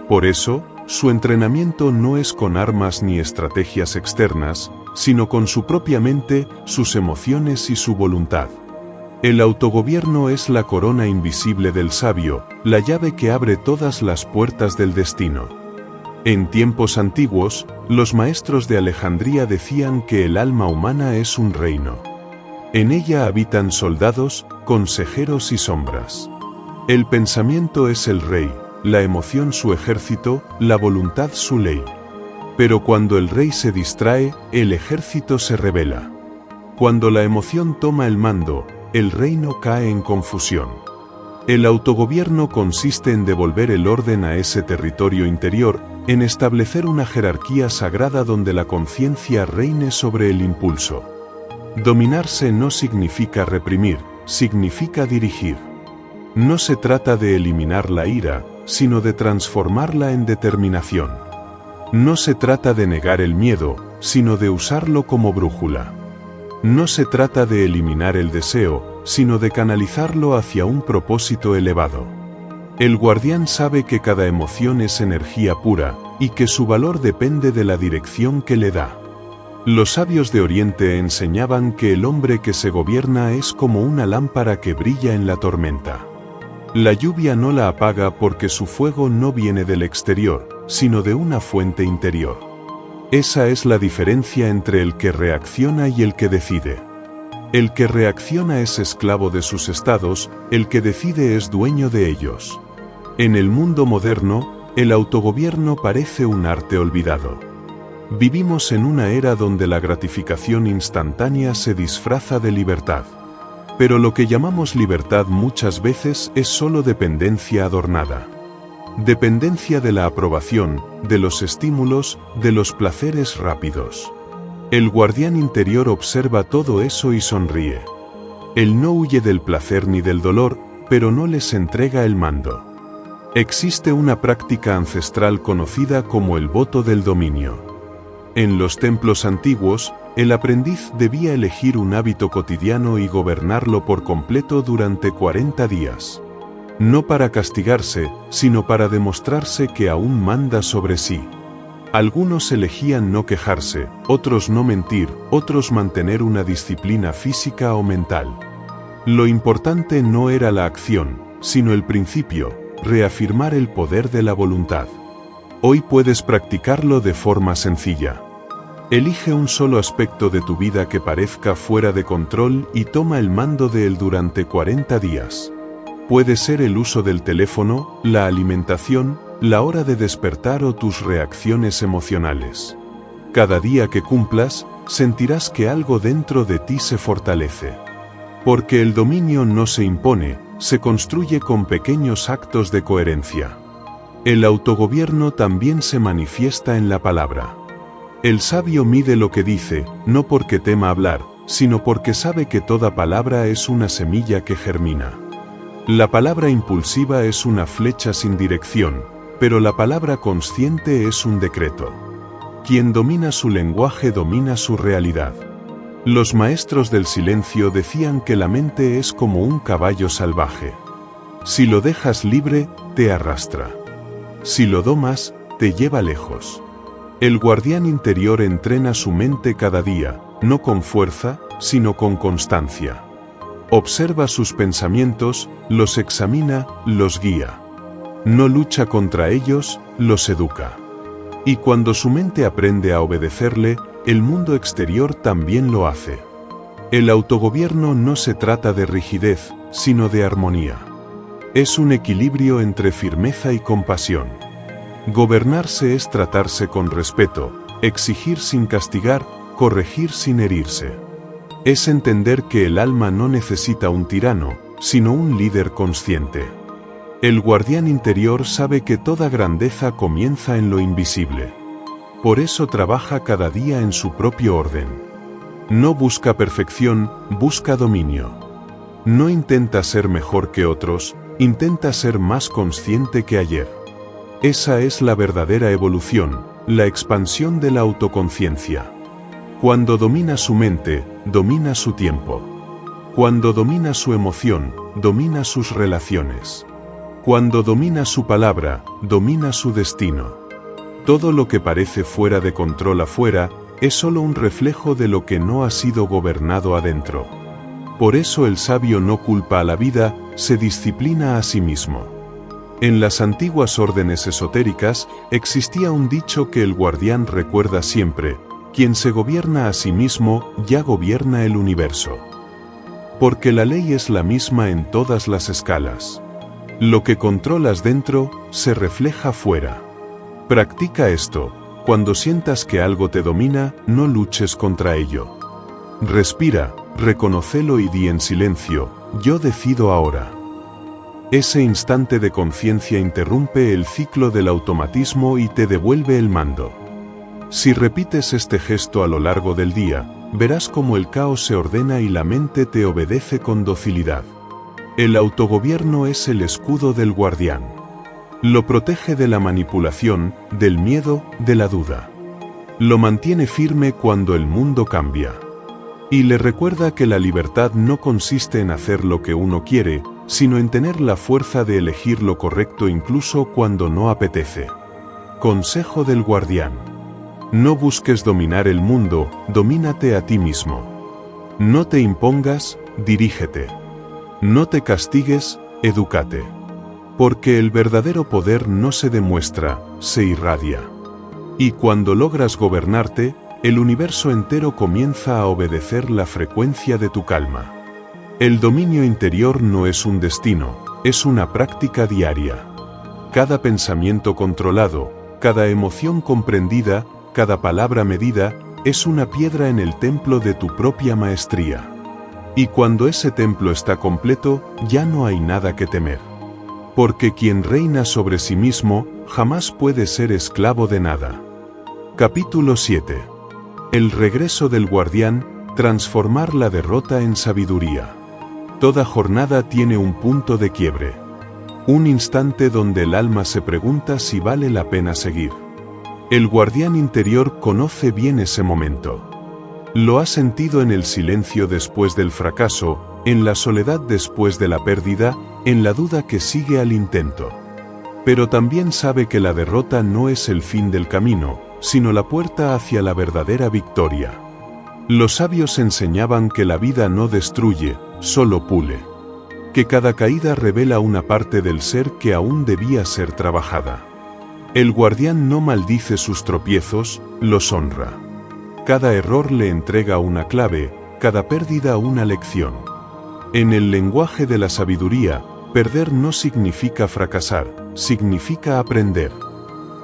Speaker 1: Por eso, su entrenamiento no es con armas ni estrategias externas, sino con su propia mente, sus emociones y su voluntad. El autogobierno es la corona invisible del sabio, la llave que abre todas las puertas del destino. En tiempos antiguos, los maestros de Alejandría decían que el alma humana es un reino. En ella habitan soldados, consejeros y sombras. El pensamiento es el rey, la emoción su ejército, la voluntad su ley. Pero cuando el rey se distrae, el ejército se rebela. Cuando la emoción toma el mando, el reino cae en confusión. El autogobierno consiste en devolver el orden a ese territorio interior, en establecer una jerarquía sagrada donde la conciencia reine sobre el impulso. Dominarse no significa reprimir, significa dirigir. No se trata de eliminar la ira, sino de transformarla en determinación. No se trata de negar el miedo, sino de usarlo como brújula. No se trata de eliminar el deseo, sino de canalizarlo hacia un propósito elevado. El guardián sabe que cada emoción es energía pura, y que su valor depende de la dirección que le da. Los sabios de Oriente enseñaban que el hombre que se gobierna es como una lámpara que brilla en la tormenta. La lluvia no la apaga porque su fuego no viene del exterior, sino de una fuente interior. Esa es la diferencia entre el que reacciona y el que decide. El que reacciona es esclavo de sus estados, el que decide es dueño de ellos. En el mundo moderno, el autogobierno parece un arte olvidado. Vivimos en una era donde la gratificación instantánea se disfraza de libertad. Pero lo que llamamos libertad muchas veces es solo dependencia adornada. Dependencia de la aprobación, de los estímulos, de los placeres rápidos. El guardián interior observa todo eso y sonríe. Él no huye del placer ni del dolor, pero no les entrega el mando. Existe una práctica ancestral conocida como el voto del dominio. En los templos antiguos, el aprendiz debía elegir un hábito cotidiano y gobernarlo por completo durante 40 días. No para castigarse, sino para demostrarse que aún manda sobre sí. Algunos elegían no quejarse, otros no mentir, otros mantener una disciplina física o mental. Lo importante no era la acción, sino el principio, reafirmar el poder de la voluntad. Hoy puedes practicarlo de forma sencilla. Elige un solo aspecto de tu vida que parezca fuera de control y toma el mando de él durante 40 días. Puede ser el uso del teléfono, la alimentación, la hora de despertar o tus reacciones emocionales. Cada día que cumplas, sentirás que algo dentro de ti se fortalece. Porque el dominio no se impone, se construye con pequeños actos de coherencia. El autogobierno también se manifiesta en la palabra. El sabio mide lo que dice, no porque tema hablar, sino porque sabe que toda palabra es una semilla que germina. La palabra impulsiva es una flecha sin dirección, pero la palabra consciente es un decreto. Quien domina su lenguaje domina su realidad. Los maestros del silencio decían que la mente es como un caballo salvaje. Si lo dejas libre, te arrastra. Si lo domas, te lleva lejos. El guardián interior entrena su mente cada día, no con fuerza, sino con constancia. Observa sus pensamientos, los examina, los guía. No lucha contra ellos, los educa. Y cuando su mente aprende a obedecerle, el mundo exterior también lo hace. El autogobierno no se trata de rigidez, sino de armonía. Es un equilibrio entre firmeza y compasión. Gobernarse es tratarse con respeto, exigir sin castigar, corregir sin herirse. Es entender que el alma no necesita un tirano, sino un líder consciente. El guardián interior sabe que toda grandeza comienza en lo invisible. Por eso trabaja cada día en su propio orden. No busca perfección, busca dominio. No intenta ser mejor que otros, intenta ser más consciente que ayer. Esa es la verdadera evolución, la expansión de la autoconciencia. Cuando domina su mente, domina su tiempo. Cuando domina su emoción, domina sus relaciones. Cuando domina su palabra, domina su destino. Todo lo que parece fuera de control afuera, es solo un reflejo de lo que no ha sido gobernado adentro. Por eso el sabio no culpa a la vida, se disciplina a sí mismo. En las antiguas órdenes esotéricas, existía un dicho que el guardián recuerda siempre: quien se gobierna a sí mismo, ya gobierna el universo. Porque la ley es la misma en todas las escalas. Lo que controlas dentro, se refleja fuera. Practica esto. Cuando sientas que algo te domina, no luches contra ello. Respira, reconócelo y di en silencio: yo decido ahora. Ese instante de conciencia interrumpe el ciclo del automatismo y te devuelve el mando. Si repites este gesto a lo largo del día, verás cómo el caos se ordena y la mente te obedece con docilidad. El autogobierno es el escudo del guardián. Lo protege de la manipulación, del miedo, de la duda. Lo mantiene firme cuando el mundo cambia. Y le recuerda que la libertad no consiste en hacer lo que uno quiere, sino en tener la fuerza de elegir lo correcto incluso cuando no apetece. Consejo del guardián. No busques dominar el mundo, domínate a ti mismo. No te impongas, dirígete. No te castigues, edúcate. Porque el verdadero poder no se demuestra, se irradia. Y cuando logras gobernarte, el universo entero comienza a obedecer la frecuencia de tu calma. El dominio interior no es un destino, es una práctica diaria. Cada pensamiento controlado, cada emoción comprendida, cada palabra medida, es una piedra en el templo de tu propia maestría. Y cuando ese templo está completo, ya no hay nada que temer. Porque quien reina sobre sí mismo, jamás puede ser esclavo de nada. Capítulo 7. El regreso del guardián, transformar la derrota en sabiduría. Toda jornada tiene un punto de quiebre. Un instante donde el alma se pregunta si vale la pena seguir. El guardián interior conoce bien ese momento. Lo ha sentido en el silencio después del fracaso, en la soledad después de la pérdida, en la duda que sigue al intento. Pero también sabe que la derrota no es el fin del camino, sino la puerta hacia la verdadera victoria. Los sabios enseñaban que la vida no destruye, solo pule. Que cada caída revela una parte del ser que aún debía ser trabajada. El guardián no maldice sus tropiezos, los honra. Cada error le entrega una clave, cada pérdida una lección. En el lenguaje de la sabiduría, perder no significa fracasar, significa aprender.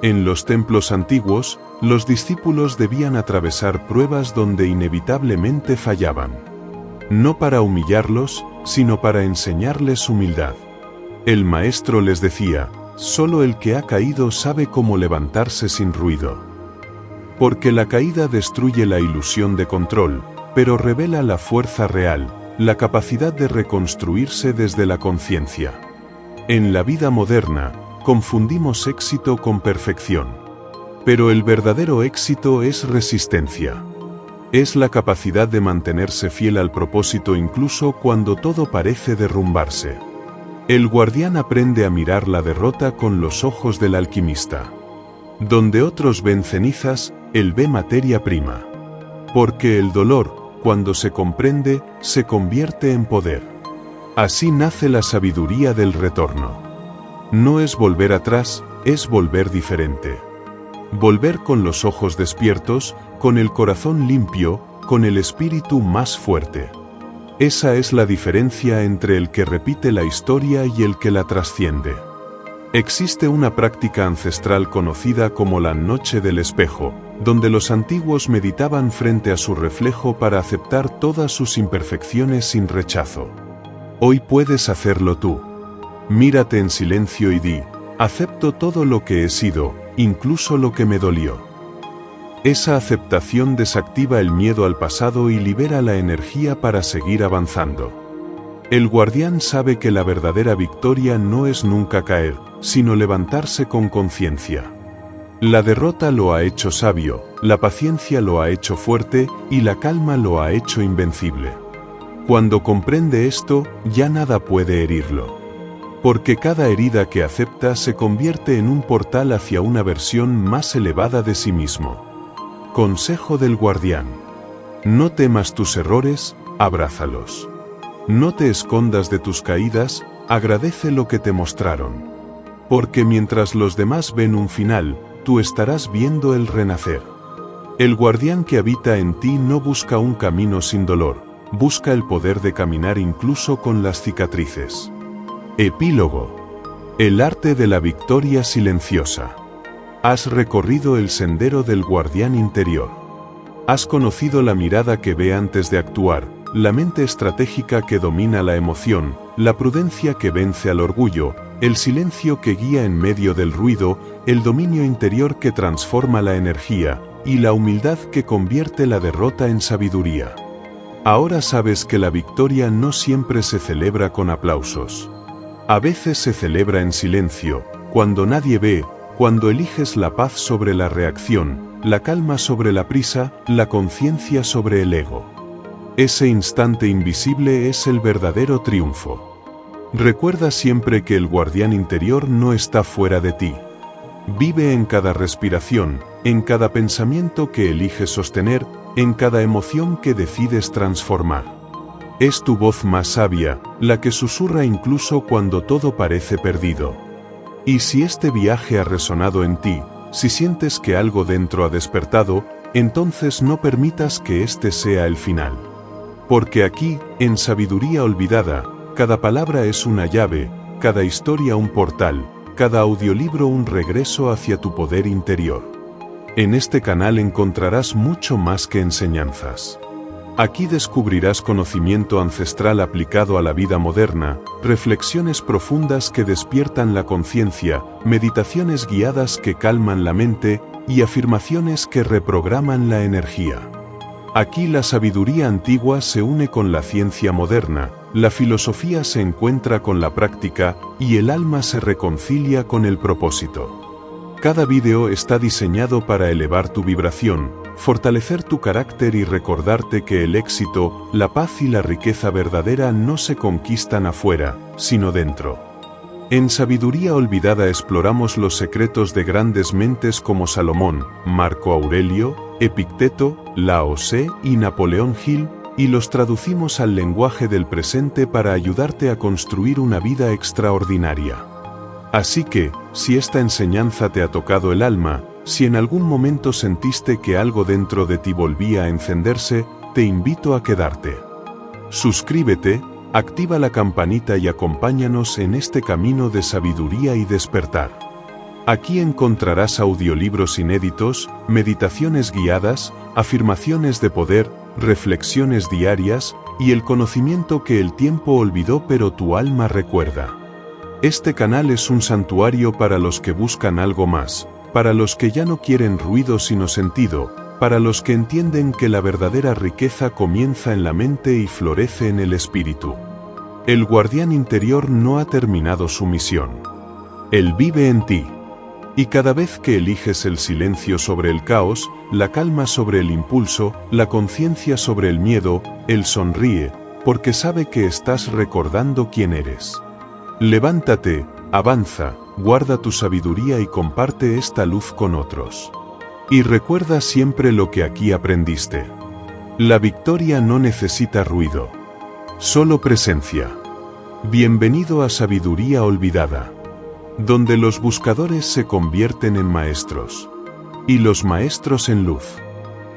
Speaker 1: En los templos antiguos, los discípulos debían atravesar pruebas donde inevitablemente fallaban. No para humillarlos, sino para enseñarles humildad. El maestro les decía: solo el que ha caído sabe cómo levantarse sin ruido. Porque la caída destruye la ilusión de control, pero revela la fuerza real, la capacidad de reconstruirse desde la conciencia. En la vida moderna, confundimos éxito con perfección. Pero el verdadero éxito es resistencia. Es la capacidad de mantenerse fiel al propósito incluso cuando todo parece derrumbarse. El guardián aprende a mirar la derrota con los ojos del alquimista. Donde otros ven cenizas, él ve materia prima. Porque el dolor, cuando se comprende, se convierte en poder. Así nace la sabiduría del retorno. No es volver atrás, es volver diferente. Volver con los ojos despiertos, con el corazón limpio, con el espíritu más fuerte. Esa es la diferencia entre el que repite la historia y el que la trasciende. Existe una práctica ancestral conocida como la noche del espejo, donde los antiguos meditaban frente a su reflejo para aceptar todas sus imperfecciones sin rechazo. Hoy puedes hacerlo tú. Mírate en silencio y di: acepto todo lo que he sido, incluso lo que me dolió. Esa aceptación desactiva el miedo al pasado y libera la energía para seguir avanzando. El guardián sabe que la verdadera victoria no es nunca caer, sino levantarse con conciencia. La derrota lo ha hecho sabio, la paciencia lo ha hecho fuerte y la calma lo ha hecho invencible. Cuando comprende esto, ya nada puede herirlo. Porque cada herida que acepta se convierte en un portal hacia una versión más elevada de sí mismo. Consejo del guardián. No temas tus errores, abrázalos. No te escondas de tus caídas, agradece lo que te mostraron. Porque mientras los demás ven un final, tú estarás viendo el renacer. El guardián que habita en ti no busca un camino sin dolor, busca el poder de caminar incluso con las cicatrices. Epílogo. El arte de la victoria silenciosa. Has recorrido el sendero del guardián interior. Has conocido la mirada que ve antes de actuar, la mente estratégica que domina la emoción, la prudencia que vence al orgullo, el silencio que guía en medio del ruido, el dominio interior que transforma la energía, y la humildad que convierte la derrota en sabiduría. Ahora sabes que la victoria no siempre se celebra con aplausos. A veces se celebra en silencio, cuando nadie ve, cuando eliges la paz sobre la reacción, la calma sobre la prisa, la conciencia sobre el ego. Ese instante invisible es el verdadero triunfo. Recuerda siempre que el guardián interior no está fuera de ti. Vive en cada respiración, en cada pensamiento que eliges sostener, en cada emoción que decides transformar. Es tu voz más sabia, la que susurra incluso cuando todo parece perdido. Y si este viaje ha resonado en ti, si sientes que algo dentro ha despertado, entonces no permitas que este sea el final. Porque aquí, en Sabiduría Olvidada, cada palabra es una llave, cada historia un portal, cada audiolibro un regreso hacia tu poder interior. En este canal encontrarás mucho más que enseñanzas. Aquí descubrirás conocimiento ancestral aplicado a la vida moderna, reflexiones profundas que despiertan la conciencia, meditaciones guiadas que calman la mente y afirmaciones que reprograman la energía. Aquí la sabiduría antigua se une con la ciencia moderna, la filosofía se encuentra con la práctica y el alma se reconcilia con el propósito. Cada vídeo está diseñado para elevar tu vibración, fortalecer tu carácter y recordarte que el éxito, la paz y la riqueza verdadera no se conquistan afuera, sino dentro. En Sabiduría Olvidada exploramos los secretos de grandes mentes como Salomón, Marco Aurelio, Epicteto, Lao Tse y Napoleón Hill, y los traducimos al lenguaje del presente para ayudarte a construir una vida extraordinaria. Así que, si esta enseñanza te ha tocado el alma, si en algún momento sentiste que algo dentro de ti volvía a encenderse, te invito a quedarte. Suscríbete, activa la campanita y acompáñanos en este camino de sabiduría y despertar. Aquí encontrarás audiolibros inéditos, meditaciones guiadas, afirmaciones de poder, reflexiones diarias, y el conocimiento que el tiempo olvidó pero tu alma recuerda. Este canal es un santuario para los que buscan algo más, para los que ya no quieren ruido sino sentido, para los que entienden que la verdadera riqueza comienza en la mente y florece en el espíritu. El guardián interior no ha terminado su misión. Él vive en ti. Y cada vez que eliges el silencio sobre el caos, la calma sobre el impulso, la conciencia sobre el miedo, él sonríe, porque sabe que estás recordando quién eres. Levántate, avanza, guarda tu sabiduría y comparte esta luz con otros. Y recuerda siempre lo que aquí aprendiste. La victoria no necesita ruido, solo presencia. Bienvenido a Sabiduría Olvidada, donde los buscadores se convierten en maestros, y los maestros en luz.